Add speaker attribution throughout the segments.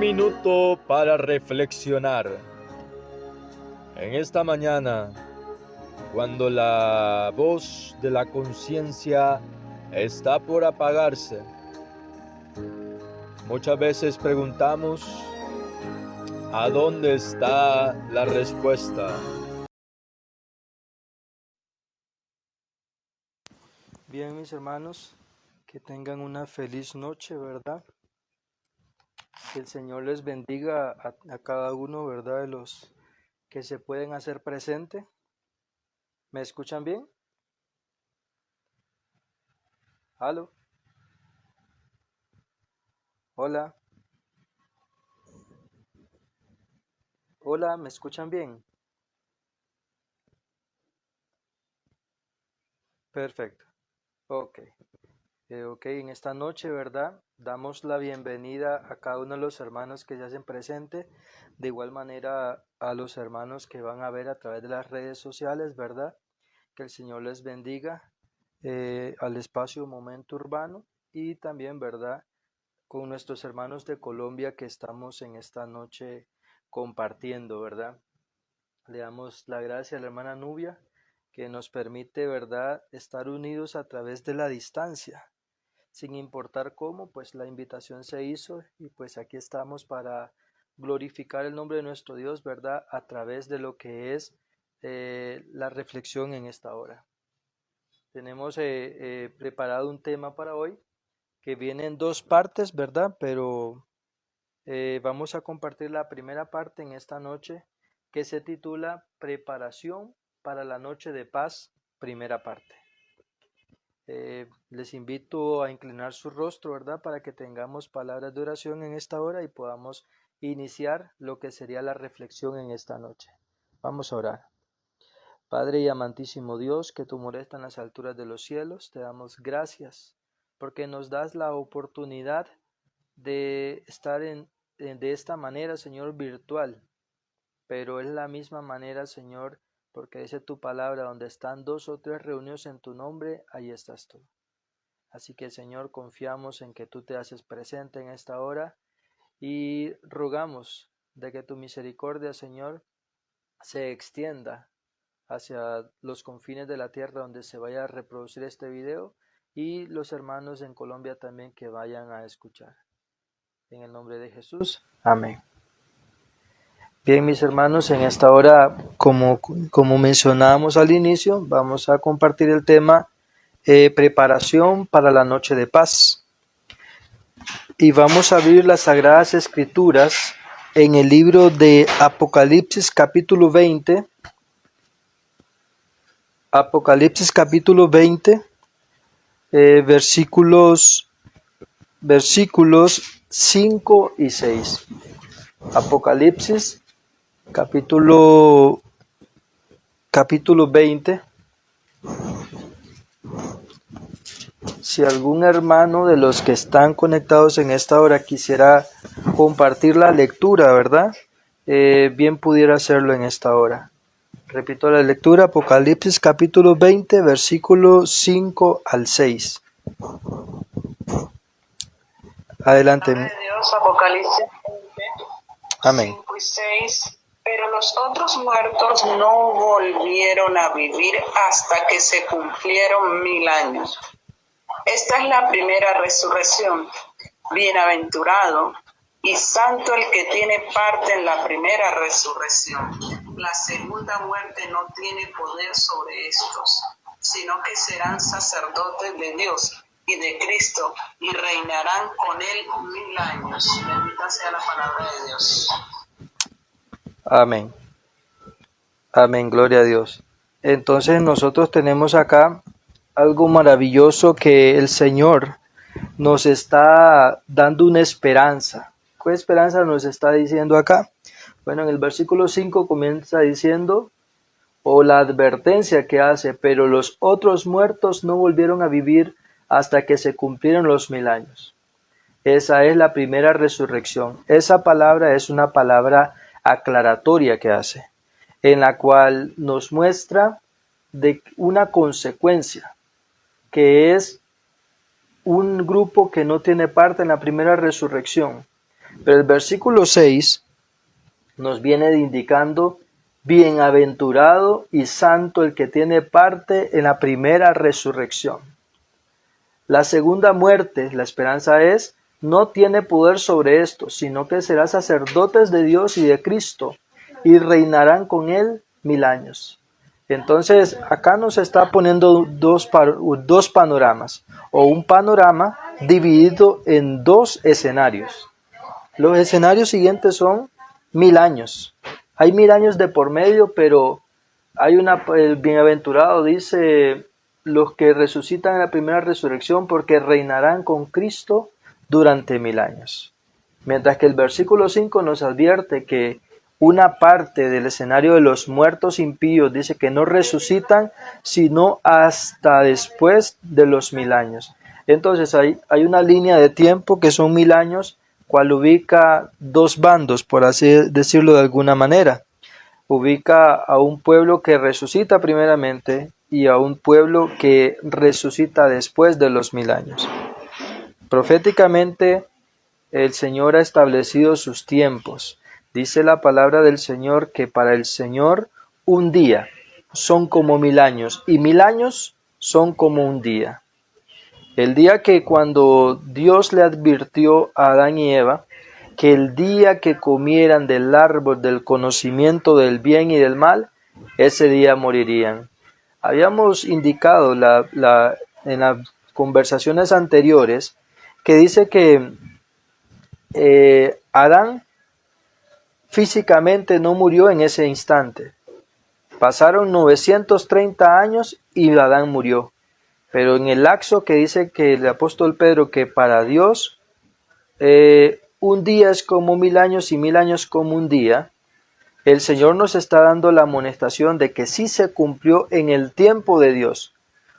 Speaker 1: minuto para reflexionar. En esta mañana, cuando la voz de la conciencia está por apagarse, muchas veces preguntamos, ¿a dónde está la respuesta?
Speaker 2: Bien, mis hermanos, que tengan una feliz noche, ¿verdad? Que el Señor les bendiga a cada uno, ¿verdad? De los que se pueden hacer presente. ¿Me escuchan bien? ¿Aló? Hola. Hola, ¿me escuchan bien? Perfecto. Ok. En esta noche, ¿verdad? Damos la bienvenida a cada uno de los hermanos que se hacen presente. De igual manera a los hermanos que van a ver a través de las redes sociales, ¿verdad? Que el Señor les bendiga al espacio Momento Urbano y también, ¿verdad? Con nuestros hermanos de Colombia que estamos en esta noche compartiendo, ¿verdad? Le damos la gracia a la hermana Nubia que nos permite, ¿verdad?, estar unidos a través de la distancia. Sin importar cómo, pues la invitación se hizo y pues aquí estamos para glorificar el nombre de nuestro Dios, ¿verdad?, a través de lo que es la reflexión en esta hora. Tenemos preparado un tema para hoy que viene en dos partes, ¿verdad? Pero vamos a compartir la primera parte en esta noche que se titula Preparación para la noche de paz, primera parte. Les invito a inclinar su rostro, ¿verdad? Para que tengamos palabras de oración en esta hora y podamos iniciar lo que sería la reflexión en esta noche. Vamos a orar. Padre y amantísimo Dios, que tú moras en las alturas de los cielos, te damos gracias porque nos das la oportunidad de estar de esta manera, Señor, virtual, pero es la misma manera, Señor, porque dice tu palabra, donde están dos o tres reunidos en tu nombre, ahí estás tú. Así que, Señor, confiamos en que tú te haces presente en esta hora y rogamos de que tu misericordia, Señor, se extienda hacia los confines de la tierra donde se vaya a reproducir este video y los hermanos en Colombia también que vayan a escuchar. En el nombre de Jesús. Amén. Bien, mis hermanos, en esta hora, como mencionábamos al inicio, vamos a compartir el tema preparación para la noche de paz. Y vamos a abrir las Sagradas Escrituras en el libro de Apocalipsis capítulo 20. Apocalipsis capítulo 20, versículos 5 y 6. Apocalipsis capítulo 20. Si algún hermano de los que están conectados en esta hora quisiera compartir la lectura, ¿verdad? Bien pudiera hacerlo en esta hora. Repito la lectura, Apocalipsis capítulo 20, versículos 5 al 6. Adelante.
Speaker 3: Dios, Apocalipsis 20,
Speaker 2: Amén.
Speaker 3: 5 y 6. Pero los otros muertos no volvieron a vivir hasta que se cumplieron 1000 años. Esta es la primera resurrección. Bienaventurado y santo el que tiene parte en la primera resurrección. La segunda muerte no tiene poder sobre estos, sino que serán sacerdotes de Dios y de Cristo y reinarán con él 1000 años. Bendita sea la palabra de Dios.
Speaker 2: Amén. Amén, gloria a Dios. Entonces nosotros tenemos acá algo maravilloso que el Señor nos está dando una esperanza. ¿Qué esperanza nos está diciendo acá? Bueno, en el versículo 5 comienza diciendo, o la advertencia que hace, pero los otros muertos no volvieron a vivir hasta que se cumplieron los 1000 años. Esa es la primera resurrección. Esa palabra es una palabra aclaratoria que hace, en la cual nos muestra de una consecuencia, que es un grupo que no tiene parte en la primera resurrección, Pero el versículo 6 nos viene indicando: bienaventurado y santo el que tiene parte en la primera resurrección. La segunda muerte, la esperanza es, no tiene poder sobre esto, sino que serán sacerdotes de Dios y de Cristo, y reinarán con él 1000 años. Entonces, acá nos está poniendo dos panoramas, o un panorama dividido en dos escenarios. Los escenarios siguientes son 1000 años. Hay 1000 años de por medio, pero el bienaventurado dice: los que resucitan en la primera resurrección, porque reinarán con Cristo durante 1000 años. Mientras que el versículo 5 nos advierte que una parte del escenario de los muertos impíos dice que no resucitan sino hasta después de los 1000 años. Entonces hay una línea de tiempo que son 1000 años, cual ubica dos bandos, por así decirlo de alguna manera. Ubica a un pueblo que resucita primeramente y a un pueblo que resucita después de los 1000 años. Proféticamente, el Señor ha establecido sus tiempos. Dice la palabra del Señor que para el Señor un día son como 1000 años y 1000 años son como un día. El día que cuando Dios le advirtió a Adán y Eva que el día que comieran del árbol del conocimiento del bien y del mal, ese día morirían. Habíamos indicado en las conversaciones anteriores que dice que Adán físicamente no murió en ese instante. Pasaron 930 años y Adán murió. Pero en el lapso que dice que el apóstol Pedro, que para Dios un día es como 1000 años y 1000 años como un día, el Señor nos está dando la amonestación de que sí se cumplió en el tiempo de Dios,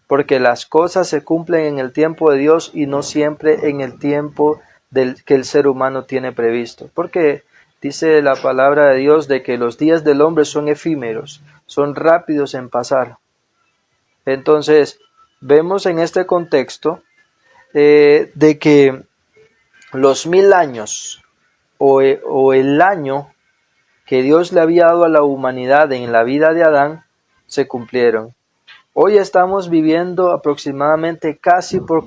Speaker 2: porque las cosas se cumplen en el tiempo de Dios y no siempre en el tiempo que el ser humano tiene previsto. Porque dice la palabra de Dios de que los días del hombre son efímeros, son rápidos en pasar. Entonces, vemos en este contexto de que los 1000 años o el año que Dios le había dado a la humanidad en la vida de Adán se cumplieron. Hoy estamos viviendo aproximadamente casi por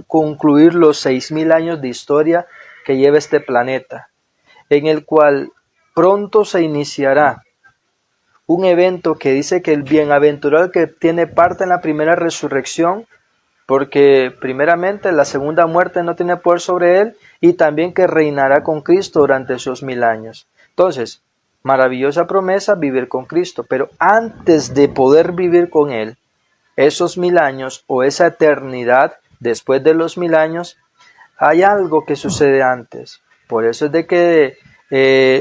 Speaker 2: concluir los 6000 años de historia que lleva este planeta, en el cual pronto se iniciará un evento que dice que el bienaventurado que tiene parte en la primera resurrección, porque primeramente la segunda muerte no tiene poder sobre él, y también que reinará con Cristo durante esos 1000 años. Entonces, maravillosa promesa, vivir con Cristo, pero antes de poder vivir con él, esos 1000 años o esa eternidad después de los 1000 años, hay algo que sucede antes. Por eso es de que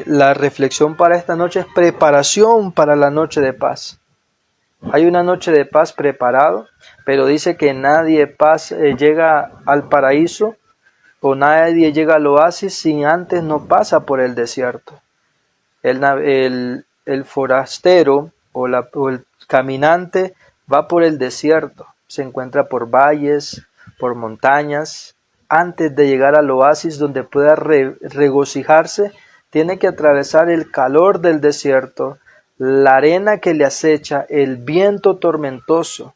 Speaker 2: la reflexión para esta noche es preparación para la noche de paz. Hay una noche de paz preparado, pero dice que nadie llega al paraíso o nadie llega al oasis si antes no pasa por el desierto. El forastero o el caminante va por el desierto, se encuentra por valles, por montañas. Antes de llegar al oasis donde pueda regocijarse, tiene que atravesar el calor del desierto, la arena que le acecha, el viento tormentoso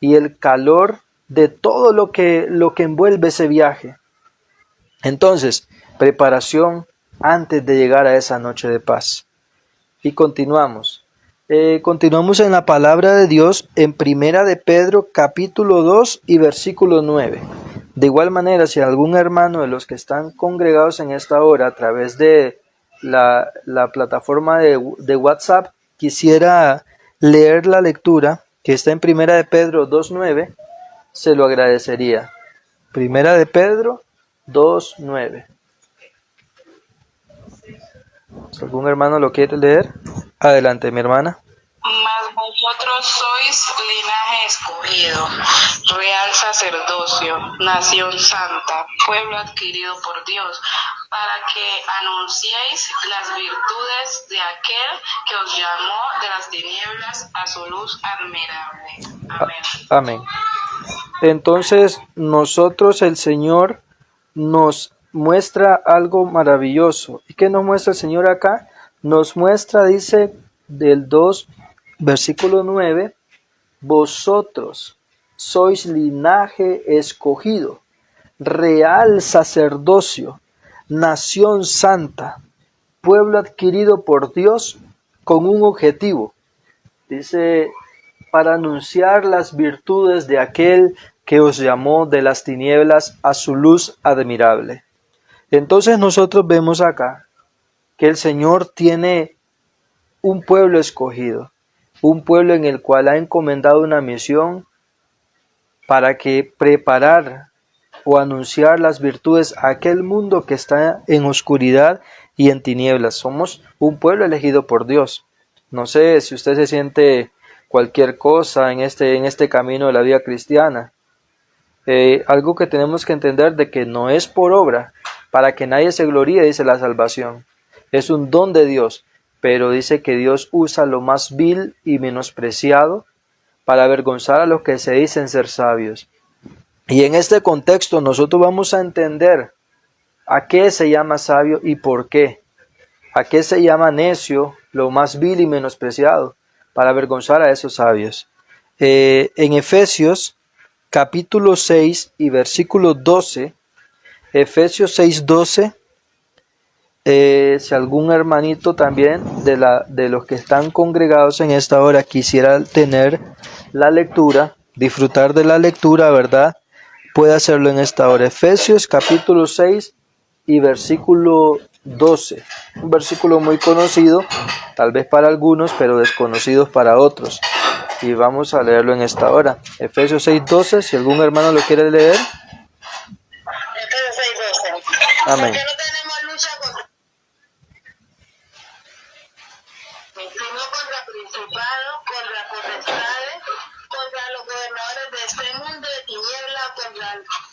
Speaker 2: y el calor de todo lo que envuelve ese viaje. Entonces, preparación antes de llegar a esa noche de paz. Y continuamos. Continuamos en la palabra de Dios en Primera de Pedro capítulo 2 y versículo 9. De igual manera, si algún hermano de los que están congregados en esta hora a través de la plataforma de WhatsApp quisiera leer la lectura que está en Primera de Pedro 2.9, se lo agradecería. Primera de Pedro 2.9. Si algún hermano lo quiere leer, adelante, mi hermana.
Speaker 3: Mas vosotros sois linaje escogido, real sacerdocio, nación santa, pueblo adquirido por Dios, para que anunciéis las virtudes de aquel que os llamó de las tinieblas a su luz admirable. Amén.
Speaker 2: Amén. Entonces, nosotros, el Señor nos muestra algo maravilloso. ¿Y qué nos muestra el Señor acá? Nos muestra, dice del 2, versículo 9, vosotros sois linaje escogido, real sacerdocio, nación santa, pueblo adquirido por Dios con un objetivo. Dice, para anunciar las virtudes de aquel que os llamó de las tinieblas a su luz admirable. Entonces nosotros vemos acá que el Señor tiene un pueblo escogido, un pueblo en el cual ha encomendado una misión para que preparar o anunciar las virtudes a aquel mundo que está en oscuridad y en tinieblas. Somos un pueblo elegido por Dios. No sé si usted se siente cualquier cosa en este camino de la vida cristiana. Algo que tenemos que entender de que no es por obra, para que nadie se gloríe, dice la salvación. Es un don de Dios, pero dice que Dios usa lo más vil y menospreciado para avergonzar a los que se dicen ser sabios. Y en este contexto nosotros vamos a entender a qué se llama sabio y por qué. A qué se llama necio, lo más vil y menospreciado, para avergonzar a esos sabios. En Efesios capítulo 6 y versículo 12, Efesios 6:12, si algún hermanito también de los que están congregados en esta hora quisiera tener la lectura, disfrutar de la lectura, ¿verdad? Puede hacerlo en esta hora. Efesios capítulo 6 y versículo 12. Un versículo muy conocido, tal vez para algunos, pero desconocidos para otros. Y vamos a leerlo en esta hora. Efesios 6:12, si algún hermano lo quiere leer.
Speaker 3: Efesios 6:12.
Speaker 2: Amén.
Speaker 3: Porque no tenemos lucha contra principados, contra potestades, contra los gobernadores de este mundo de tinieblas,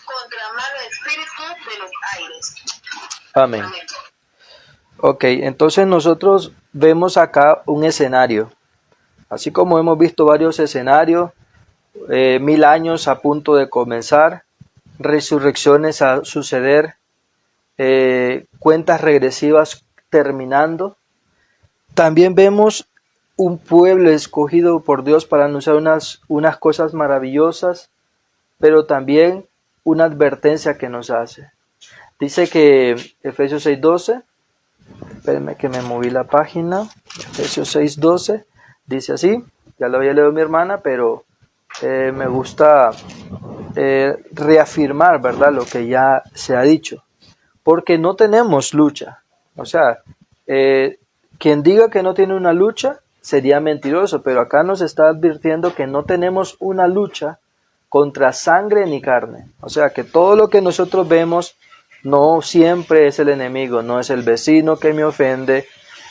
Speaker 3: contra malos espíritus de los aires.
Speaker 2: Amén. Ok, entonces nosotros vemos acá un escenario. Así como hemos visto varios escenarios, 1000 años a punto de comenzar, resurrecciones a suceder, cuentas regresivas terminando. También vemos un pueblo escogido por Dios para anunciar unas cosas maravillosas, pero también una advertencia que nos hace. Dice que Efesios 6:12, espérenme que me moví la página, Efesios 6:12, dice así, ya lo había leído mi hermana, pero me gusta reafirmar, ¿verdad?, lo que ya se ha dicho, porque no tenemos lucha. O sea, quien diga que no tiene una lucha sería mentiroso, pero acá nos está advirtiendo que no tenemos una lucha contra sangre ni carne. O sea, que todo lo que nosotros vemos no siempre es el enemigo, no es el vecino que me ofende,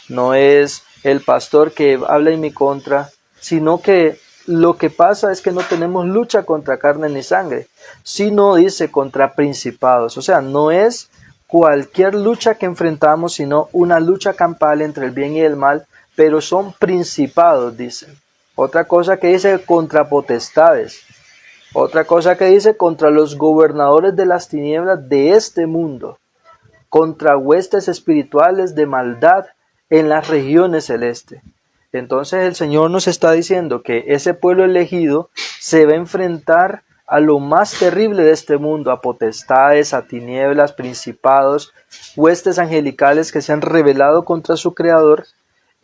Speaker 2: no es el pastor que habla en mi contra, sino que lo que pasa es que no tenemos lucha contra carne ni sangre, sino dice contra principados. O sea, no es cualquier lucha que enfrentamos, sino una lucha campal entre el bien y el mal, pero son principados, dice. Otra cosa que dice contra potestades. Otra cosa que dice contra los gobernadores de las tinieblas de este mundo, contra huestes espirituales de maldad en las regiones celestes. Entonces el Señor nos está diciendo que ese pueblo elegido se va a enfrentar a lo más terrible de este mundo, a potestades, a tinieblas, principados, huestes angelicales que se han rebelado contra su Creador.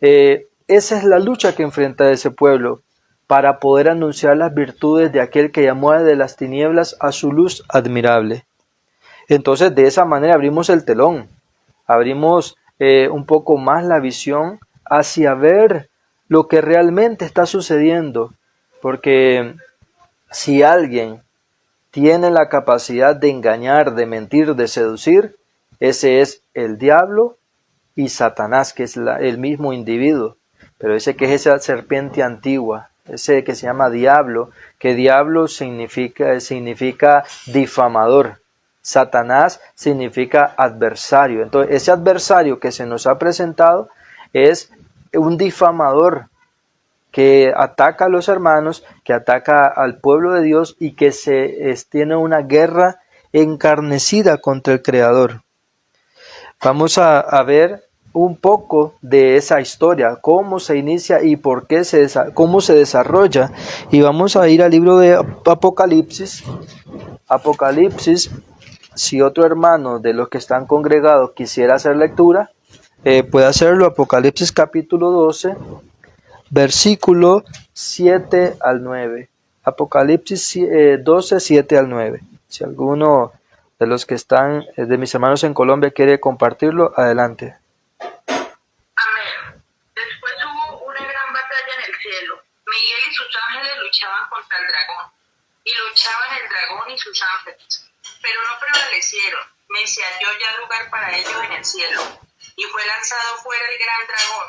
Speaker 2: Esa es la lucha que enfrenta ese pueblo para poder anunciar las virtudes de aquel que llamó de las tinieblas a su luz admirable. Entonces de esa manera abrimos el telón, abrimos un poco más la visión hacia ver lo que realmente está sucediendo, porque si alguien tiene la capacidad de engañar, de mentir, de seducir, ese es el diablo y Satanás, que es el mismo individuo, pero ese que es esa serpiente antigua, ese que se llama diablo, que diablo significa difamador, Satanás significa adversario. Entonces ese adversario que se nos ha presentado es un difamador que ataca a los hermanos, que ataca al pueblo de Dios y que tiene una guerra encarnecida contra el Creador. Vamos a ver un poco de esa historia, cómo se inicia y por qué cómo se desarrolla. Y vamos a ir al libro de Apocalipsis. Apocalipsis, si otro hermano de los que están congregados quisiera hacer lectura, puede hacerlo. Apocalipsis capítulo 12, versículo 7 al 9. Apocalipsis 12, 7 al 9. Si alguno de los que están, de mis hermanos en Colombia, quiere compartirlo, adelante.
Speaker 3: Amén. Después hubo una gran batalla en el cielo. Miguel y sus ángeles luchaban contra el dragón. Y luchaban el dragón y sus ángeles. Pero no prevalecieron, ni se halló ya lugar para ellos en el cielo. Y fue lanzado fuera el gran dragón,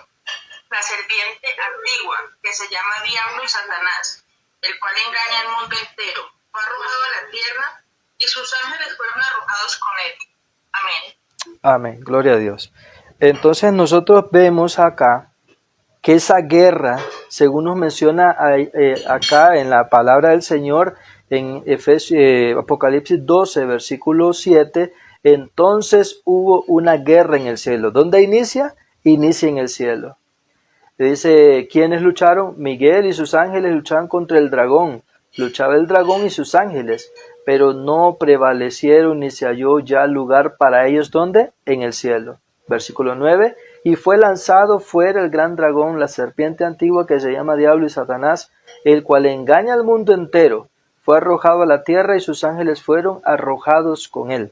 Speaker 3: la serpiente antigua, que se llama Diablo y Satanás, el cual engaña al mundo entero. Fue arrojado a la tierra y sus ángeles fueron arrojados con él. Amén.
Speaker 2: Amén, gloria a Dios. Entonces nosotros vemos acá que esa guerra, según nos menciona acá en la palabra del Señor, en Apocalipsis 12, versículo 7, entonces hubo una guerra en el cielo. ¿Dónde inicia? Inicia en el cielo. Dice, ¿quiénes lucharon? Miguel y sus ángeles luchaban contra el dragón. Luchaba el dragón y sus ángeles, pero no prevalecieron ni se halló ya lugar para ellos. ¿Dónde? En el cielo. Versículo 9. Y fue lanzado fuera el gran dragón, la serpiente antigua que se llama Diablo y Satanás, el cual engaña al mundo entero. Fue arrojado a la tierra y sus ángeles fueron arrojados con él.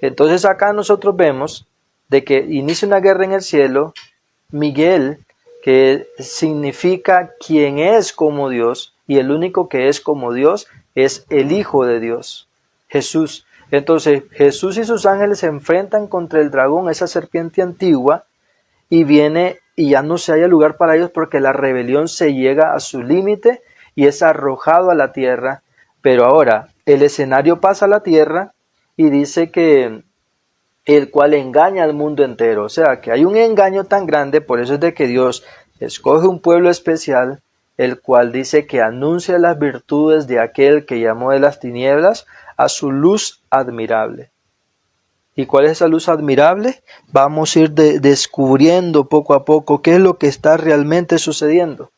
Speaker 2: Entonces acá nosotros vemos de que inicia una guerra en el cielo. Miguel, que significa quien es como Dios, y el único que es como Dios es el Hijo de Dios, Jesús. Entonces Jesús y sus ángeles se enfrentan contra el dragón, esa serpiente antigua, y viene y ya no se halla lugar para ellos porque la rebelión se llega a su límite y es arrojado a la tierra. Pero ahora el escenario pasa a la tierra y dice que el cual engaña al mundo entero. O sea, que hay un engaño tan grande, por eso es de que Dios escoge un pueblo especial, el cual dice que anuncia las virtudes de aquel que llamó de las tinieblas a su luz admirable. ¿Y cuál es esa luz admirable? Vamos a ir descubriendo poco a poco qué es lo que está realmente sucediendo.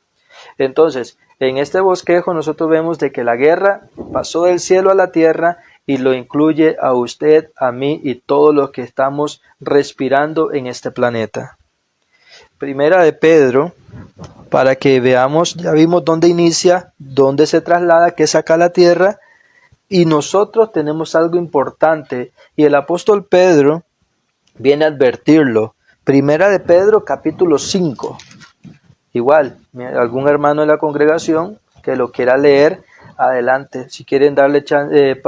Speaker 2: Entonces, en este bosquejo nosotros vemos de que la guerra pasó del cielo a la tierra y lo incluye a usted, a mí y todos los que estamos respirando en este planeta. Primera de Pedro, para que veamos, ya vimos dónde inicia, dónde se traslada, qué saca a la tierra, y nosotros tenemos algo importante, y el apóstol Pedro viene a advertirlo. Primera de Pedro, capítulo 5. Igual, algún hermano de la congregación que lo quiera leer, adelante. Si quieren darle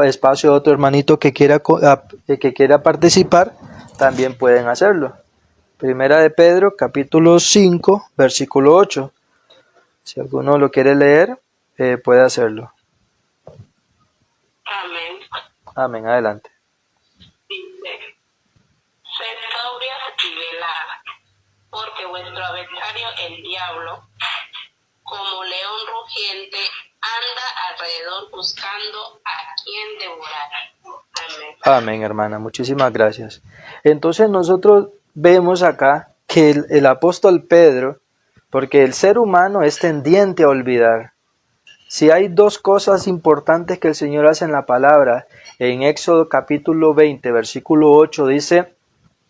Speaker 2: espacio a otro hermanito que quiera participar, también pueden hacerlo. Primera de Pedro, capítulo 5, versículo 8. Si alguno lo quiere leer, puede hacerlo.
Speaker 3: Amén.
Speaker 2: Amén, adelante.
Speaker 3: Dice, sed sobrias y velad, porque vuestro adversario el diablo, como león rugiente, anda alrededor buscando a quien devorar. Amén.
Speaker 2: Amén, hermana, muchísimas gracias. Entonces nosotros vemos acá que el apóstol Pedro, porque el ser humano es tendiente a olvidar. Si hay dos cosas importantes que el Señor hace en la palabra, en Éxodo capítulo 20, versículo 8 dice,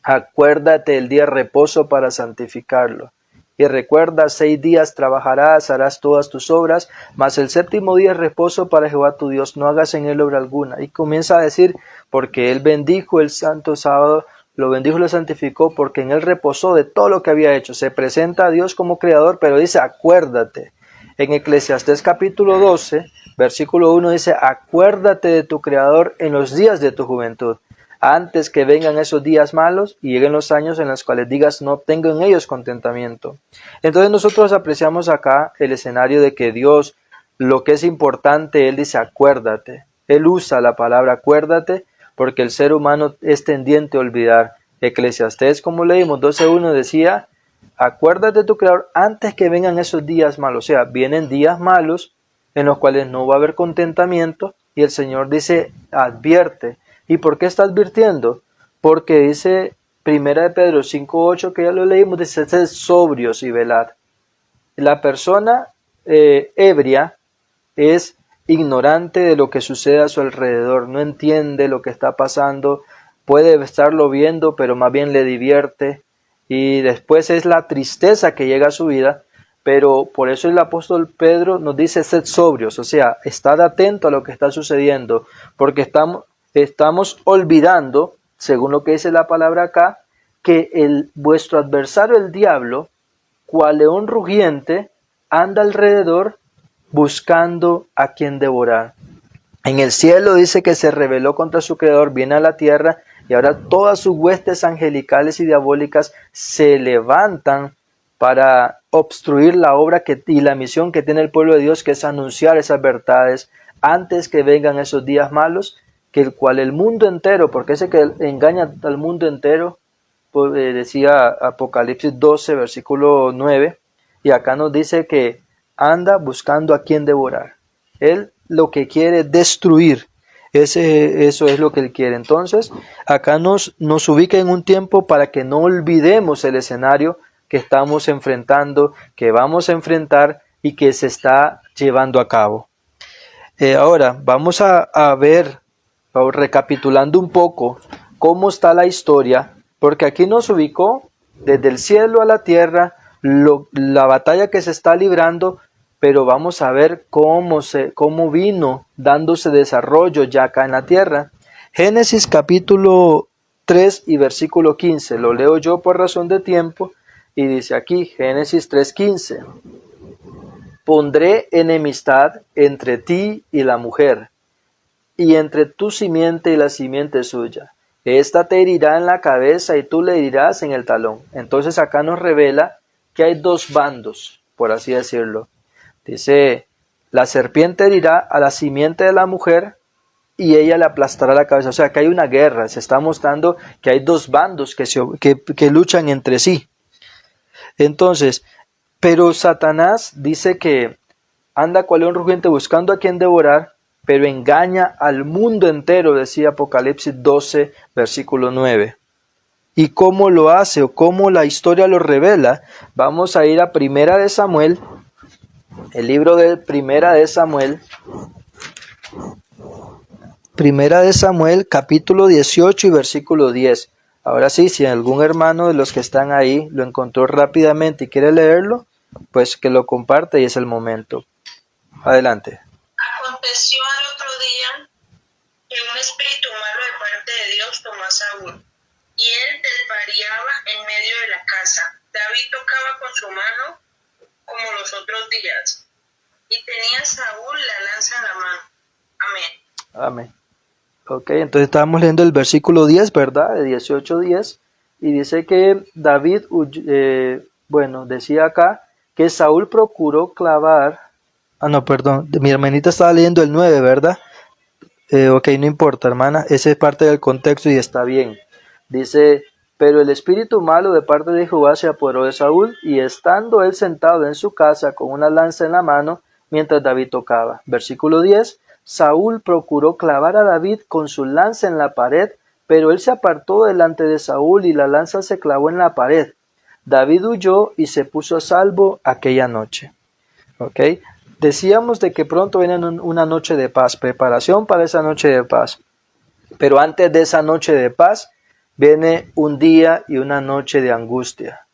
Speaker 2: acuérdate el día de reposo para santificarlo. Y recuerda, 6 días trabajarás, harás todas tus obras, mas el séptimo día es reposo para Jehová tu Dios, no hagas en él obra alguna. Y comienza a decir, porque él bendijo el santo sábado, lo bendijo y lo santificó, porque en él reposó de todo lo que había hecho. Se presenta a Dios como creador, pero dice, acuérdate. En Eclesiastés capítulo 12, versículo 1 dice, acuérdate de tu creador en los días de tu juventud, antes que vengan esos días malos y lleguen los años en los cuales digas no tengo en ellos contentamiento. Entonces nosotros apreciamos acá el escenario de que Dios, lo que es importante, Él dice acuérdate. Él usa la palabra acuérdate porque el ser humano es tendiente a olvidar. Eclesiastés, como leímos 12.1 decía, acuérdate de tu creador antes que vengan esos días malos. O sea, vienen días malos en los cuales no va a haber contentamiento y el Señor dice advierte. ¿Y por qué está advirtiendo? Porque dice Primera de Pedro 5:8, que ya lo leímos, dice: sed sobrios y velad. La persona ebria es ignorante de lo que sucede a su alrededor, no entiende lo que está pasando, puede estarlo viendo, pero más bien le divierte, y después es la tristeza que llega a su vida. Pero por eso el apóstol Pedro nos dice: sed sobrios, o sea, estad atento a lo que está sucediendo, porque estamos olvidando, según lo que dice la palabra acá, que vuestro adversario, el diablo, cual león rugiente, anda alrededor buscando a quien devorar. En el cielo dice que se rebeló contra su creador, viene a la tierra, y ahora todas sus huestes angelicales y diabólicas se levantan para obstruir la obra y la misión que tiene el pueblo de Dios, que es anunciar esas verdades antes que vengan esos días malos, que el cual el mundo entero, porque ese que engaña al mundo entero, pues, decía Apocalipsis 12, versículo 9, y acá nos dice que anda buscando a quien devorar. Él lo que quiere es destruir. Eso es lo que él quiere. Entonces, acá nos ubica en un tiempo para que no olvidemos el escenario que estamos enfrentando, que vamos a enfrentar y que se está llevando a cabo. Ahora, vamos a ver, recapitulando un poco, cómo está la historia, porque aquí nos ubicó desde el cielo a la tierra, la batalla que se está librando, pero vamos a ver cómo vino dándose desarrollo ya acá en la tierra. Génesis capítulo 3 y versículo 15, lo leo yo por razón de tiempo, y dice aquí, Génesis 3:15: pondré enemistad entre ti y la mujer, y entre tu simiente y la simiente suya. Esta te herirá en la cabeza y tú le herirás en el talón. Entonces acá nos revela que hay dos bandos, por así decirlo. Dice, la serpiente herirá a la simiente de la mujer y ella le aplastará la cabeza. O sea, que hay una guerra. Se está mostrando que hay dos bandos que luchan entre sí. Entonces, pero Satanás dice que anda cual león rugiente buscando a quien devorar, pero engaña al mundo entero, decía Apocalipsis 12, versículo 9. ¿Y cómo lo hace o cómo la historia lo revela? Vamos a ir a Primera de Samuel, el libro de Primera de Samuel, capítulo 18 y versículo 10. Ahora sí, si algún hermano de los que están ahí lo encontró rápidamente y quiere leerlo, pues que lo comparte y es el momento. Adelante.
Speaker 3: Aconteció al otro día que un espíritu malo de parte de Dios tomó a Saúl, y él desvariaba en medio de la casa. David tocaba con su mano como los otros días, y tenía Saúl la lanza en la mano. Amén.
Speaker 2: Amén. Ok, entonces estábamos leyendo el versículo 10, ¿verdad? De 18:10, y dice que David, decía acá que Saúl procuró clavar. No, perdón, mi hermanita estaba leyendo el 9, ¿verdad? Ok, no importa, hermana, ese es parte del contexto y está bien. Dice, pero el espíritu malo de parte de Jehová se apoderó de Saúl, y estando él sentado en su casa con una lanza en la mano, mientras David tocaba. Versículo 10, Saúl procuró clavar a David con su lanza en la pared, pero él se apartó delante de Saúl y la lanza se clavó en la pared. David huyó y se puso a salvo aquella noche. Ok. Decíamos de que pronto viene una noche de paz, preparación para esa noche de paz. Pero antes de esa noche de paz, viene un día y una noche de angustia.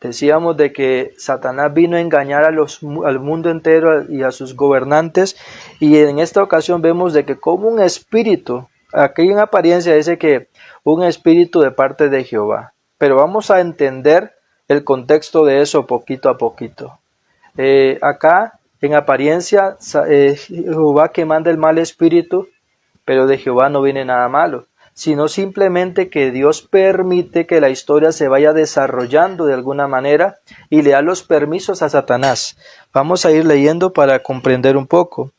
Speaker 2: Decíamos de que Satanás vino a engañar al mundo entero y a sus gobernantes, y en esta ocasión vemos de que como un espíritu, aquí en apariencia dice que un espíritu de parte de Jehová, pero vamos a entender el contexto de eso poquito a poquito. Acá en apariencia Jehová que manda el mal espíritu, pero de Jehová no viene nada malo, sino simplemente que Dios permite que la historia se vaya desarrollando de alguna manera y le da los permisos a Satanás. Vamos a ir leyendo para comprender un poco.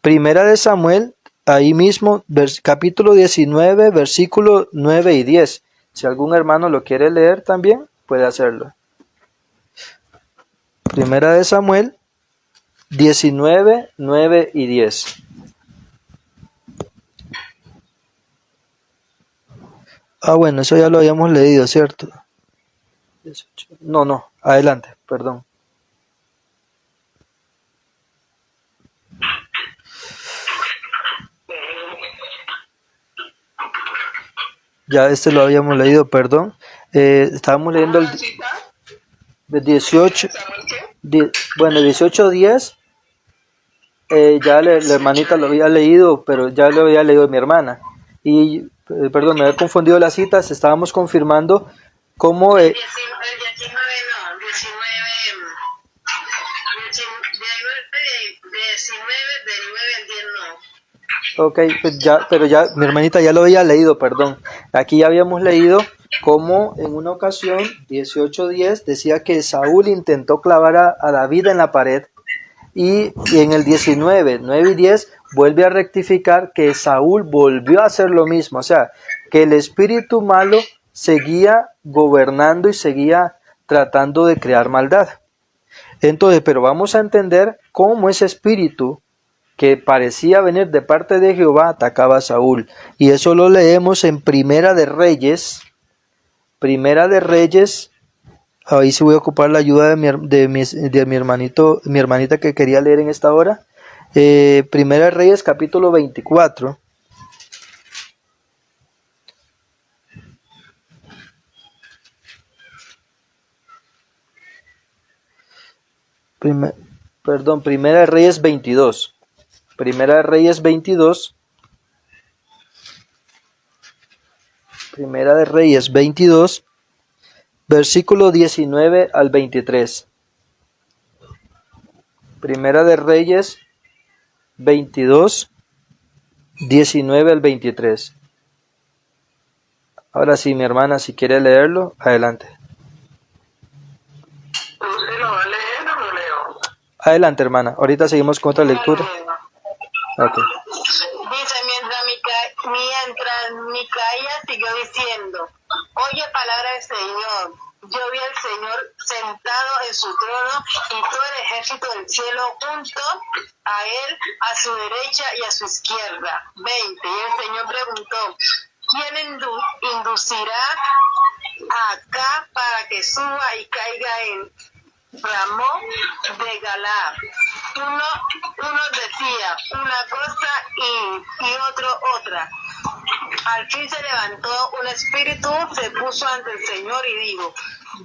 Speaker 2: Primera de Samuel, ahí mismo, capítulo 19, versículos 9 y 10. Si algún hermano lo quiere leer también, puede hacerlo. Primera de Samuel 19, 9 y 10. Ah, bueno, eso ya lo habíamos leído, ¿cierto? 18. No, adelante, perdón. Ya este lo habíamos leído, perdón. Estábamos leyendo el 18, bueno, 18:10. Ya la hermanita lo había leído, pero ya lo había leído mi hermana. Y, perdón, me había confundido las citas. Estábamos confirmando cómo...
Speaker 3: El 19 no, 19 del 9 al 10 no.
Speaker 2: Ok, pues ya, pero ya mi hermanita ya lo había leído, perdón. Aquí ya habíamos leído cómo en una ocasión, 18:10, decía que Saúl intentó clavar a David en la pared. Y en el 19, 9 y 10 vuelve a rectificar que Saúl volvió a hacer lo mismo, o sea, que el espíritu malo seguía gobernando y seguía tratando de crear maldad. Entonces, pero vamos a entender cómo ese espíritu que parecía venir de parte de Jehová atacaba a Saúl. Y eso lo leemos en Primera de Reyes, ahí sí voy a ocupar la ayuda de mi hermanita que quería leer en esta hora. Primera de Reyes, capítulo 24. Primera de Reyes 22. Primera de Reyes 22. Primera de Reyes 22, versículo 19 al 23. Primera de Reyes 22, 19 al 23. Ahora sí, mi hermana, si quiere leerlo, adelante.
Speaker 3: ¿Usted lo va a leer o lo leo?
Speaker 2: Adelante, hermana. Ahorita seguimos con otra lectura. Ok.
Speaker 3: Dice, mientras Micaía siguió diciendo, oye palabra del Señor. Yo vi al Señor sentado en su trono y todo el ejército del cielo junto a él, a su derecha y a su izquierda. 20. Y el Señor preguntó, ¿quién inducirá acá para que suba y caiga en Ramón de Galaad? Uno decía una cosa y otro otra. Al fin se levantó un espíritu, se puso ante el Señor y dijo,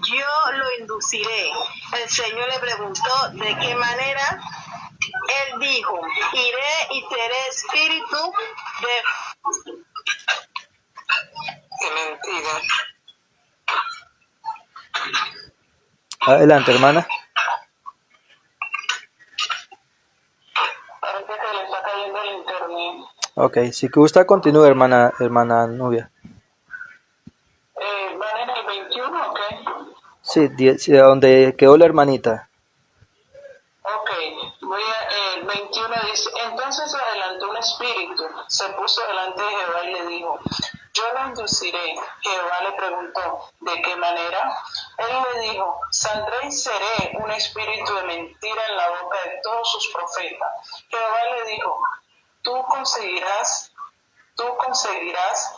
Speaker 3: yo lo induciré. El Señor le preguntó, ¿de qué manera? Él dijo, iré y seré espíritu de... ¡Qué mentira!
Speaker 2: Adelante, hermana.
Speaker 3: Parece que le está cayendo el internet.
Speaker 2: Ok, si gusta continúe, hermana Nubia.
Speaker 3: ¿Van en el 21 o qué?
Speaker 2: Sí, donde quedó la hermanita.
Speaker 3: Ok, el 21 dice, entonces se adelantó un espíritu, se puso delante de Jehová y le dijo, yo lo induciré. Jehová le preguntó, ¿de qué manera? Él le dijo, saldré y seré un espíritu de mentira en la boca de todos sus profetas. Jehová le dijo, tú conseguirás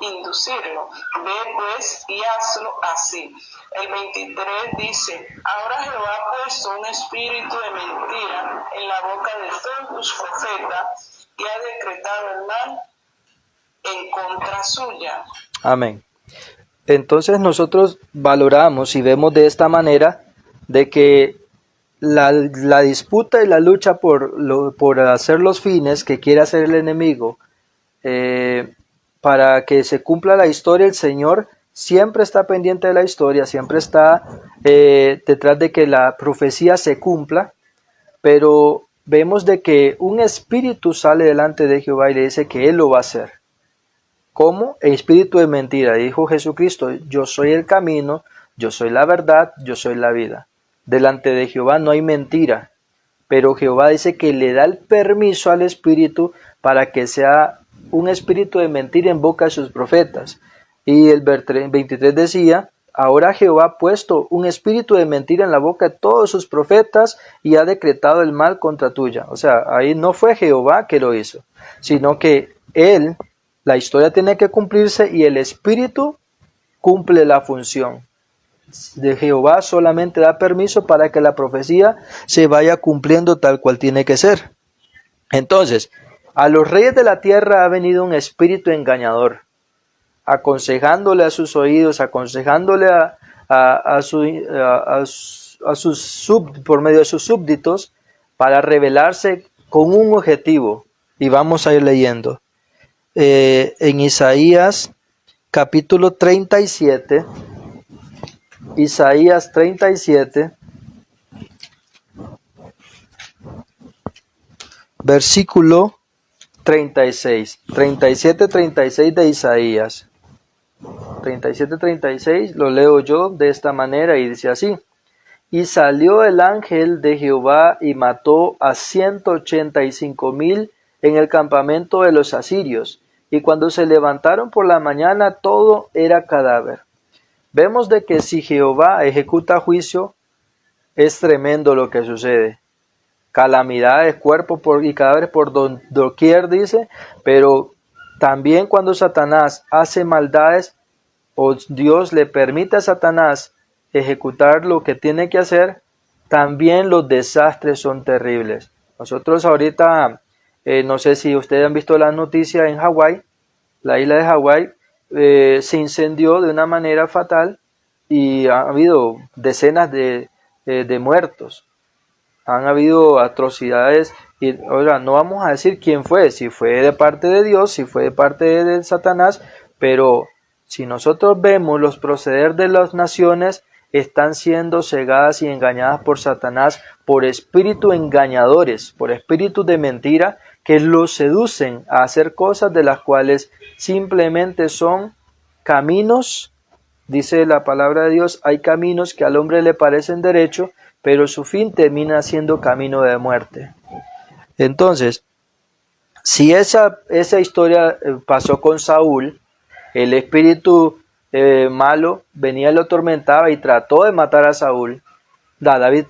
Speaker 3: inducirlo. Ve pues y hazlo así. El 23 dice, ahora Jehová ha puesto un espíritu de mentira en la boca de todos tus profetas y ha decretado el mal en contra suya.
Speaker 2: Amén. Entonces nosotros valoramos y vemos de esta manera de que la disputa y la lucha por hacer los fines que quiere hacer el enemigo, para que se cumpla la historia, el Señor siempre está pendiente de la historia, siempre está detrás de que la profecía se cumpla, pero vemos de que un espíritu sale delante de Jehová y le dice que Él lo va a hacer. ¿Cómo? El espíritu de mentira. Dijo Jesucristo, yo soy el camino, yo soy la verdad, yo soy la vida. Delante de Jehová no hay mentira, pero Jehová dice que le da el permiso al espíritu para que sea un espíritu de mentira en boca de sus profetas. Y el 23 decía, ahora Jehová ha puesto un espíritu de mentira en la boca de todos sus profetas y ha decretado el mal contra tuya. O sea, ahí no fue Jehová que lo hizo, sino que él, la historia tiene que cumplirse y el espíritu cumple la función. De Jehová solamente da permiso para que la profecía se vaya cumpliendo tal cual tiene que ser. Entonces, a los reyes de la tierra ha venido un espíritu engañador, aconsejándole a sus oídos, aconsejándole por medio de sus súbditos, para rebelarse con un objetivo. Y vamos a ir leyendo. En Isaías capítulo 37, Isaías 37, versículo 36, 37-36 de Isaías. 37-36 lo leo yo de esta manera y dice así: y salió el ángel de Jehová y mató a 185,000 en el campamento de los asirios, y cuando se levantaron por la mañana todo era cadáver. Vemos de que si Jehová ejecuta juicio, es tremendo lo que sucede. Calamidades, cuerpos y cadáveres por doquier, dice, pero también cuando Satanás hace maldades, o Dios le permite a Satanás ejecutar lo que tiene que hacer, también los desastres son terribles. Nosotros ahorita, no sé si ustedes han visto las noticias en Hawái, la isla de Hawái se incendió de una manera fatal y ha habido decenas de muertos. Han habido atrocidades y ahora no vamos a decir quién fue, si fue de parte de Dios, si fue de parte de Satanás, pero si nosotros vemos los proceder de las naciones, están siendo cegadas y engañadas por Satanás, por espíritus engañadores, por espíritus de mentira, que los seducen a hacer cosas de las cuales simplemente son caminos. Dice la palabra de Dios, hay caminos que al hombre le parecen derecho, pero su fin termina siendo camino de muerte. Entonces, si esa historia pasó con Saúl, el espíritu malo venía y lo atormentaba y trató de matar a David.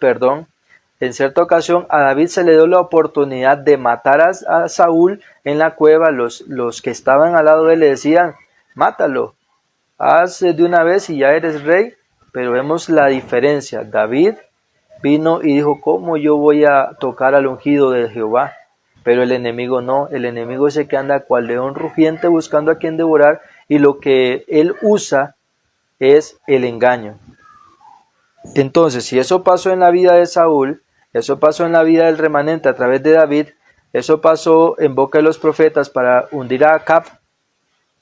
Speaker 2: En cierta ocasión a David se le dio la oportunidad de matar a Saúl en la cueva. Los que estaban al lado de él le decían, mátalo, haz de una vez y ya eres rey. Pero vemos la diferencia. David vino y dijo, ¿cómo yo voy a tocar al ungido de Jehová? Pero el enemigo no, el enemigo es el que anda cual león rugiente buscando a quien devorar, y lo que él usa es el engaño. Entonces, si eso pasó en la vida de Saúl, eso pasó en la vida del remanente a través de David, eso pasó en boca de los profetas para hundir a Acab,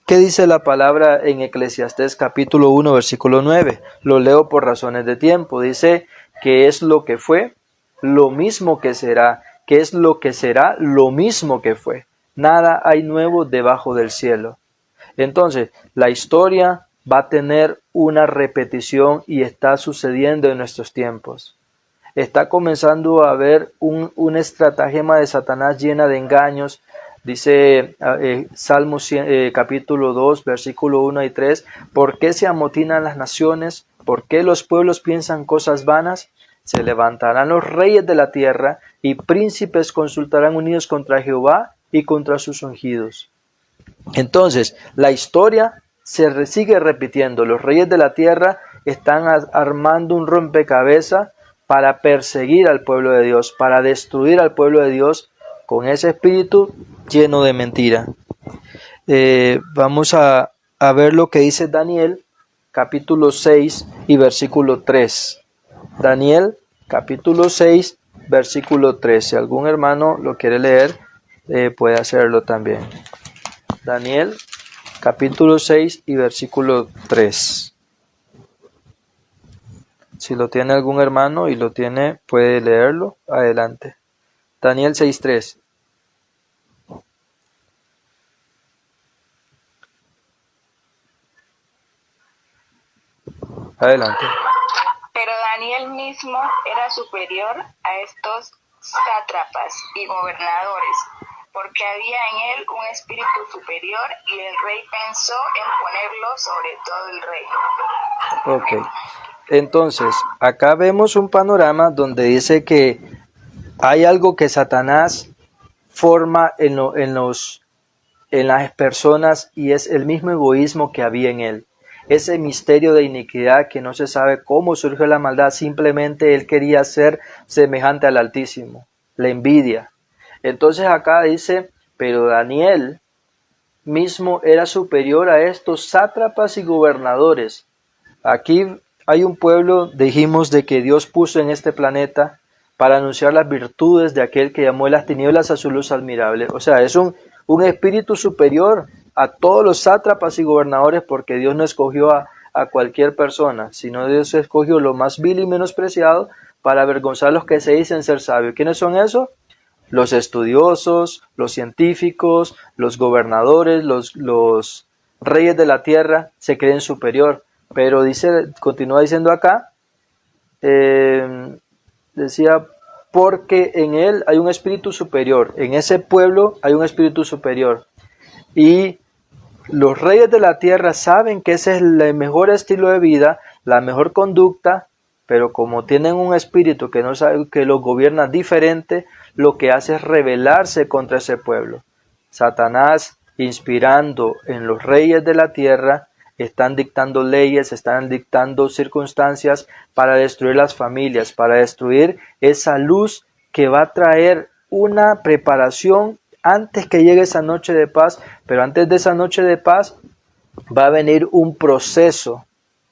Speaker 2: ¿qué dice la palabra en Eclesiastés capítulo 1, versículo 9? Lo leo por razones de tiempo. Dice que es lo que fue, lo mismo que será, que es lo que será, lo mismo que fue. Nada hay nuevo debajo del cielo. Entonces, la historia va a tener una repetición y está sucediendo en nuestros tiempos. Está comenzando a haber un estratagema de Satanás llena de engaños. Dice Salmos capítulo 2, versículo 1 y 3, ¿por qué se amotinan las naciones? ¿Por qué los pueblos piensan cosas vanas? Se levantarán los reyes de la tierra y príncipes consultarán unidos contra Jehová y contra sus ungidos. Entonces, la historia se sigue repitiendo. Los reyes de la tierra están armando un rompecabezas para perseguir al pueblo de Dios, para destruir al pueblo de Dios con ese espíritu lleno de mentira. Vamos a ver lo que dice Daniel, capítulo 6 y versículo 3. Daniel, capítulo 6, versículo 3. Si algún hermano lo quiere leer, puede hacerlo también. Daniel, capítulo 6 y versículo 3. Si lo tiene algún hermano y lo tiene, puede leerlo. Adelante. Daniel 6, 3. Adelante.
Speaker 3: Pero Daniel mismo era superior a estos sátrapas y gobernadores, porque había en él un espíritu superior y el rey pensó en ponerlo sobre todo el reino.
Speaker 2: Ok. Entonces, acá vemos un panorama donde dice que hay algo que Satanás forma en las personas y es el mismo egoísmo que había en él. ese misterio de iniquidad que no se sabe cómo surgió la maldad, simplemente él quería ser semejante al Altísimo, la envidia. Entonces acá dice, pero Daniel mismo era superior a estos sátrapas y gobernadores. Aquí hay un pueblo, dijimos, de que Dios puso en este planeta para anunciar las virtudes de aquel que llamó de las tinieblas a su luz admirable. O sea, es un espíritu superior a todos los sátrapas y gobernadores, porque Dios no escogió a cualquier persona, sino Dios escogió lo más vil y menospreciado para avergonzar a los que se dicen ser sabios. ¿Quiénes son esos? Los estudiosos, los científicos, los gobernadores, los reyes de la tierra se creen superior. Pero dice, continúa diciendo acá, decía, porque en él hay un espíritu superior, en ese pueblo hay un espíritu superior. Y los reyes de la tierra saben que ese es el mejor estilo de vida, la mejor conducta, pero como tienen un espíritu que no sabe, que los gobierna diferente, lo que hace es rebelarse contra ese pueblo. Satanás, inspirando en los reyes de la tierra, están dictando leyes, están dictando circunstancias para destruir las familias, para destruir esa luz que va a traer una preparación antes que llegue esa noche de paz. Pero antes de esa noche de paz va a venir un proceso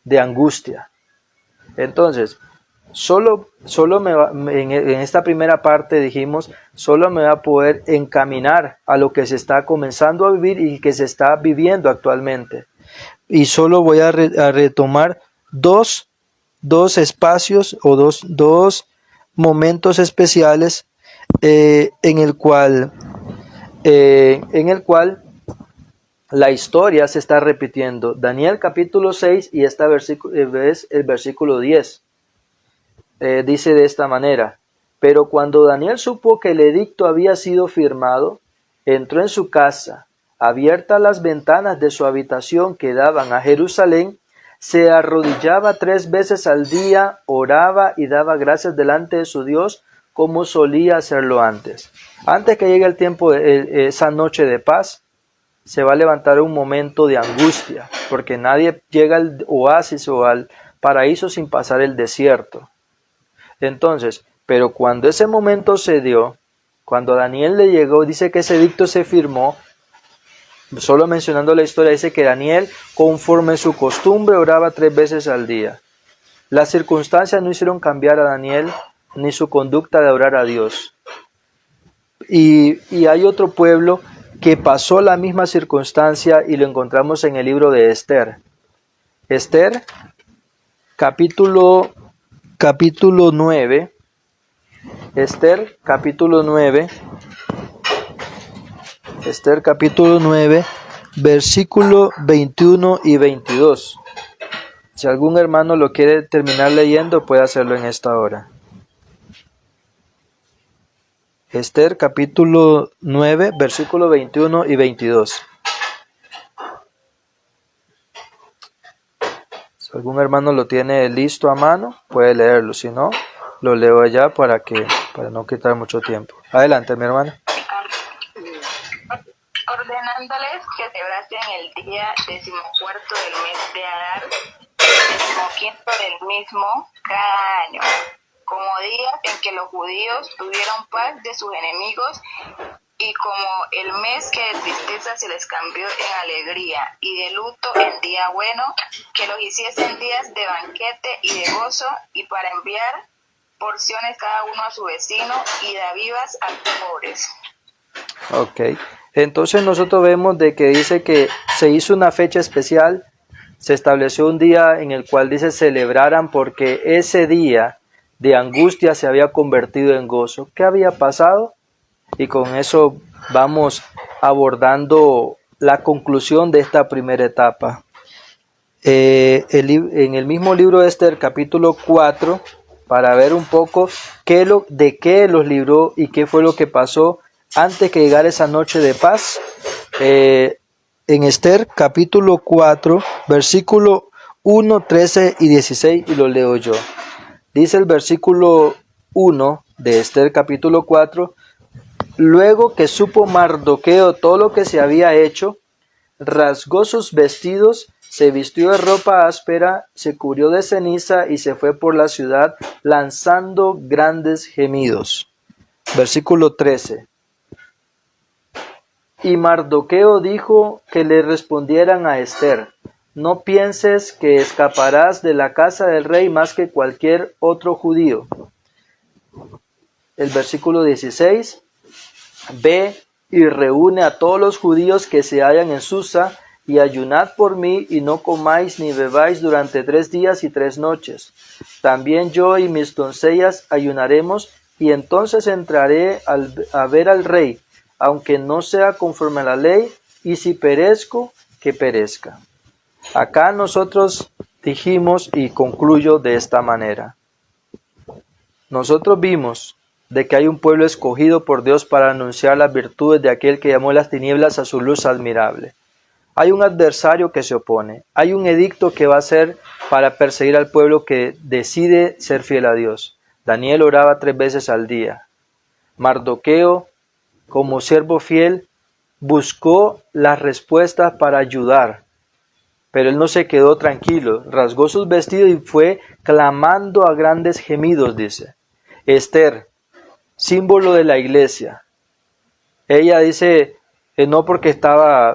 Speaker 2: de angustia. Entonces, en esta primera parte dijimos, solo me va a poder encaminar a lo que se está comenzando a vivir y que se está viviendo actualmente. Y solo voy a retomar dos espacios o dos momentos especiales en el cual la historia se está repitiendo. Daniel capítulo 6 y es el versículo 10. Dice de esta manera: pero cuando Daniel supo que el edicto había sido firmado, entró en su casa, abiertas las ventanas de su habitación que daban a Jerusalén, se arrodillaba 3 veces al día, oraba y daba gracias delante de su Dios, como solía hacerlo antes. Antes que llegue el tiempo de esa noche de paz, se va a levantar un momento de angustia, porque nadie llega al oasis o al paraíso sin pasar el desierto. Entonces, pero cuando ese momento se dio, cuando a Daniel le llegó, dice que ese edicto se firmó, solo mencionando la historia, dice que Daniel, conforme su costumbre, oraba 3 veces al día. Las circunstancias no hicieron cambiar a Daniel, ni su conducta de orar a Dios. Y hay otro pueblo que pasó la misma circunstancia y lo encontramos en el libro de Esther. Esther, capítulo 9. Esther, capítulo 9. Esther, capítulo 9, versículo 21 y 22. Si algún hermano lo quiere terminar leyendo, puede hacerlo en esta hora. Esther, capítulo 9, versículo 21 y 22. Si algún hermano lo tiene listo a mano, puede leerlo. Si no, lo leo allá para no quitar mucho tiempo. Adelante, mi hermana.
Speaker 4: Ordenándoles que celebrasen el día 14 del mes de Adar, 15 del mismo cada año, como día en que los judíos tuvieron paz de sus enemigos, y como el mes que de tristeza se les cambió en alegría, y de luto en día bueno, que los hiciesen días de banquete y de gozo, y para enviar porciones cada uno a su vecino, y dádivas a los pobres.
Speaker 2: Ok, entonces nosotros vemos de que dice que se hizo una fecha especial, se estableció un día en el cual dice celebraran, porque ese día de angustia se había convertido en gozo. ¿Qué había pasado? Y con eso vamos abordando la conclusión de esta primera etapa. En el mismo libro de Esther, capítulo 4, para ver un poco de qué los libró y qué fue lo que pasó antes que llegara esa noche de paz. En Esther, capítulo 4, versículo 1, 13 y 16, y lo leo yo. Dice el versículo 1 de Esther, capítulo 4: luego que supo Mardoqueo todo lo que se había hecho, rasgó sus vestidos, se vistió de ropa áspera, se cubrió de ceniza y se fue por la ciudad lanzando grandes gemidos. Versículo 13. Y Mardoqueo dijo que le respondieran a Esther: no pienses que escaparás de la casa del rey más que cualquier otro judío. El versículo 16. Ve y reúne a todos los judíos que se hallan en Susa, y ayunad por mí, y no comáis ni bebáis durante 3 días y 3 noches. También yo y mis doncellas ayunaremos, y entonces entraré a ver al rey, aunque no sea conforme a la ley, y si perezco, que perezca. Acá nosotros dijimos, y concluyo de esta manera. Nosotros vimos de que hay un pueblo escogido por Dios para anunciar las virtudes de aquel que llamó las tinieblas a su luz admirable. Hay un adversario que se opone. Hay un edicto que va a ser para perseguir al pueblo que decide ser fiel a Dios. Daniel oraba 3 veces al día. Mardoqueo, como siervo fiel, buscó las respuestas para ayudar. Pero él no se quedó tranquilo. Rasgó sus vestidos y fue clamando a grandes gemidos, dice. Esther, símbolo de la iglesia. Ella dice, no porque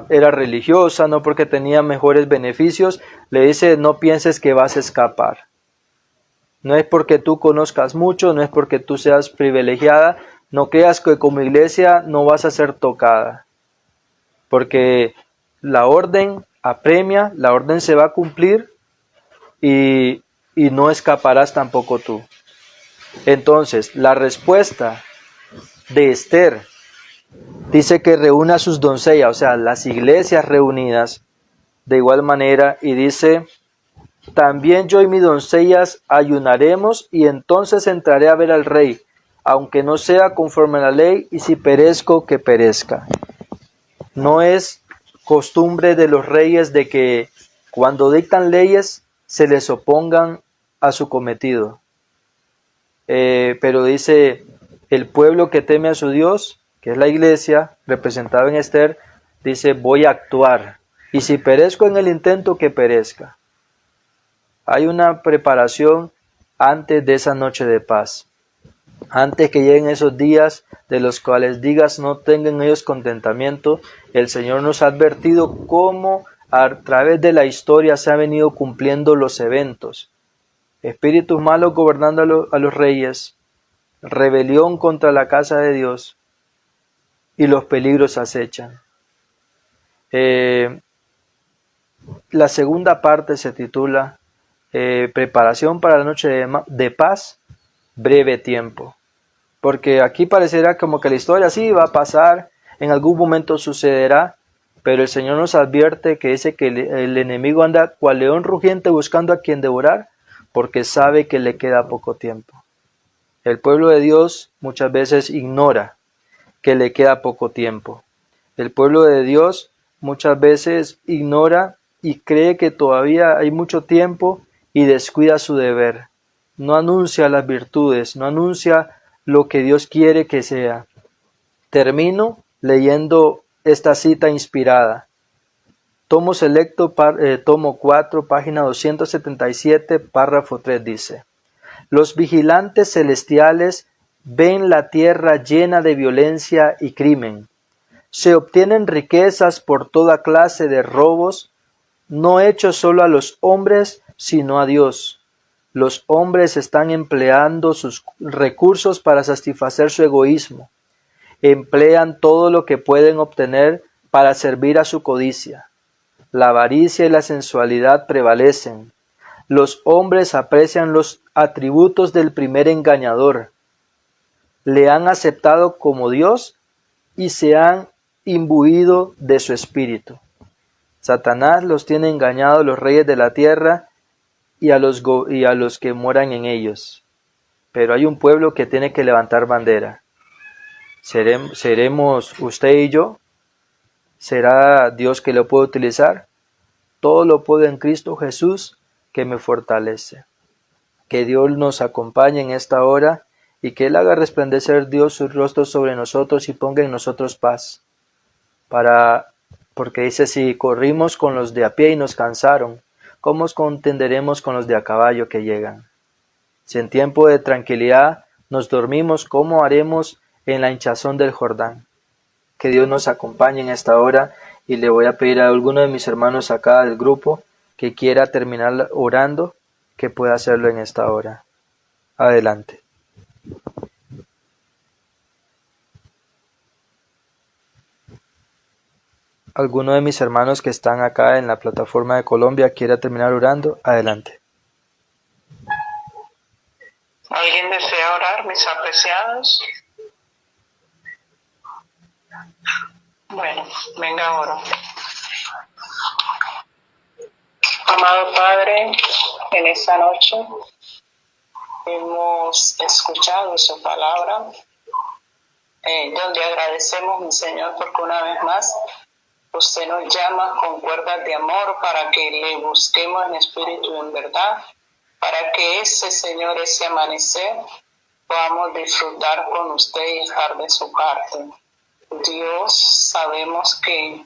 Speaker 2: era religiosa, no porque tenía mejores beneficios, le dice, no pienses que vas a escapar. No es porque tú conozcas mucho, no es porque tú seas privilegiada, no creas que como iglesia no vas a ser tocada. Porque la orden apremia, la orden se va a cumplir y no escaparás tampoco tú. Entonces, la respuesta de Esther dice que reúne a sus doncellas, o sea, las iglesias reunidas de igual manera, y dice, también yo y mis doncellas ayunaremos, y entonces entraré a ver al rey, aunque no sea conforme a la ley, y si perezco, que perezca. No es costumbre de los reyes de que cuando dictan leyes se les opongan a su cometido. Pero dice, el pueblo que teme a su Dios, que es la iglesia, representada en Esther, dice, voy a actuar. Y si perezco en el intento, que perezca. Hay una preparación antes de esa noche de paz. Antes que lleguen esos días de los cuales digas no tengan ellos contentamiento, el Señor nos ha advertido cómo a través de la historia se han venido cumpliendo los eventos. Espíritus malos gobernando a los reyes, rebelión contra la casa de Dios y los peligros acechan. La segunda parte se titula Preparación para la noche de paz, breve tiempo. Porque aquí parecerá como que la historia sí va a pasar, en algún momento sucederá, pero el Señor nos advierte que dice que el enemigo anda cual león rugiente buscando a quien devorar, porque sabe que le queda poco tiempo. El pueblo de Dios muchas veces ignora que le queda poco tiempo. El pueblo de Dios muchas veces ignora y cree que todavía hay mucho tiempo y descuida su deber. No anuncia las virtudes, no anuncia lo que Dios quiere que sea. Termino leyendo esta cita inspirada. Tomo selecto, tomo 4, página 277, párrafo 3 dice: los vigilantes celestiales ven la tierra llena de violencia y crimen. Se obtienen riquezas por toda clase de robos, no hechos solo a los hombres, sino a Dios. Los hombres están empleando sus recursos para satisfacer su egoísmo. Emplean todo lo que pueden obtener para servir a su codicia. La avaricia y la sensualidad prevalecen. Los hombres aprecian los atributos del primer engañador. Le han aceptado como Dios y se han imbuido de su espíritu. Satanás los tiene engañados los reyes de la tierra y a los que moran en ellos. Pero hay un pueblo que tiene que levantar bandera. ¿Seremos usted y yo? ¿Será Dios que lo puede utilizar? Todo lo puedo en Cristo Jesús que me fortalece. Que Dios nos acompañe en esta hora y que Él haga resplandecer Dios su rostro sobre nosotros y ponga en nosotros paz, para Porque dice, si corrimos con los de a pie y nos cansaron, ¿cómo os contenderemos con los de a caballo que llegan? Si en tiempo de tranquilidad nos dormimos, ¿cómo haremos en la hinchazón del Jordán? Que Dios nos acompañe en esta hora, y le voy a pedir a alguno de mis hermanos acá del grupo que quiera terminar orando, que pueda hacerlo en esta hora. Adelante. ¿Alguno de mis hermanos que están acá en la plataforma de Colombia quiera terminar orando? Adelante.
Speaker 3: ¿Alguien desea orar, mis apreciados? Bueno, venga ahora. Amado Padre, en esta noche hemos escuchado su palabra, donde agradecemos, mi Señor, porque una vez más usted nos llama con cuerdas de amor para que le busquemos en espíritu y en verdad, para que Señor, ese amanecer, podamos disfrutar con usted y estar de su parte. Dios, sabemos que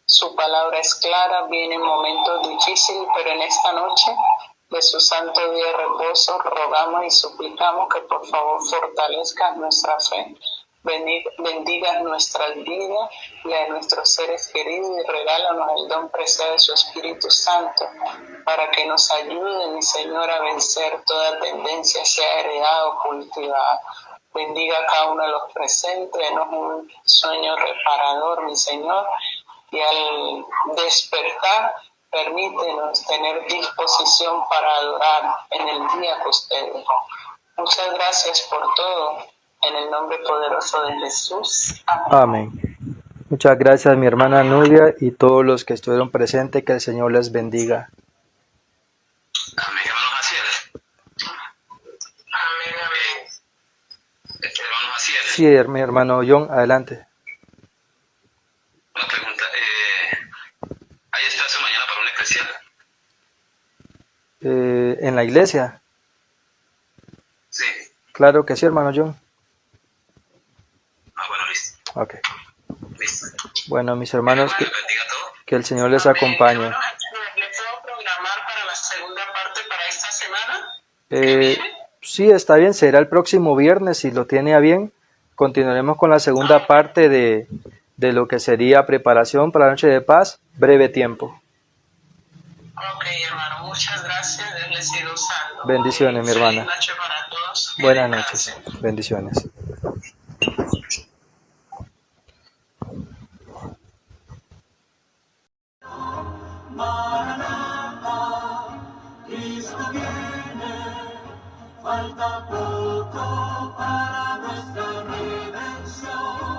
Speaker 3: su palabra es clara, vienen momentos difíciles, pero en esta noche de su santo día de reposo rogamos y suplicamos que por favor fortalezca nuestra fe, bendiga nuestras vidas y a nuestros seres queridos, y regálanos el don preciado de su Espíritu Santo para que nos ayude, mi Señor, a vencer toda tendencia, sea heredada o cultivada. Bendiga a cada uno de los presentes, denos un sueño reparador, mi Señor, y al despertar, permítenos tener disposición para adorar en el día que usted dejó. Muchas gracias por todo, en el nombre poderoso de Jesús. Amén.
Speaker 2: Amén. Muchas gracias, mi hermana Nuria, y todos los que estuvieron presentes. Que el Señor les bendiga.
Speaker 5: Amén, hermano Jaciel. Amén, amén. Hermano Jaciel.
Speaker 2: Sí, mi hermano John, adelante.
Speaker 5: Una pregunta. ¿Hay espacio mañana para una especial?
Speaker 2: ¿En la iglesia?
Speaker 5: Sí.
Speaker 2: Claro que sí, hermano John.
Speaker 5: Ah, bueno, listo.
Speaker 2: Ok.
Speaker 5: Listo.
Speaker 2: Bueno, mis hermanos,
Speaker 5: Hermano, bendiga a todos.
Speaker 2: que el Señor les acompañe.
Speaker 3: ¿Le puedo programar para la segunda parte para esta semana?
Speaker 2: Sí, está bien, será el próximo viernes, si lo tiene a bien. Continuaremos con la segunda parte de lo que sería preparación para la noche de paz, breve tiempo.
Speaker 3: Ok, hermano, muchas gracias. Dios les siga usando.
Speaker 2: Bendiciones, mi hermana.
Speaker 3: Feliz noche para todos.
Speaker 2: Buenas noches. Bendiciones.
Speaker 6: Cristo viene, falta poco para nuestra redención.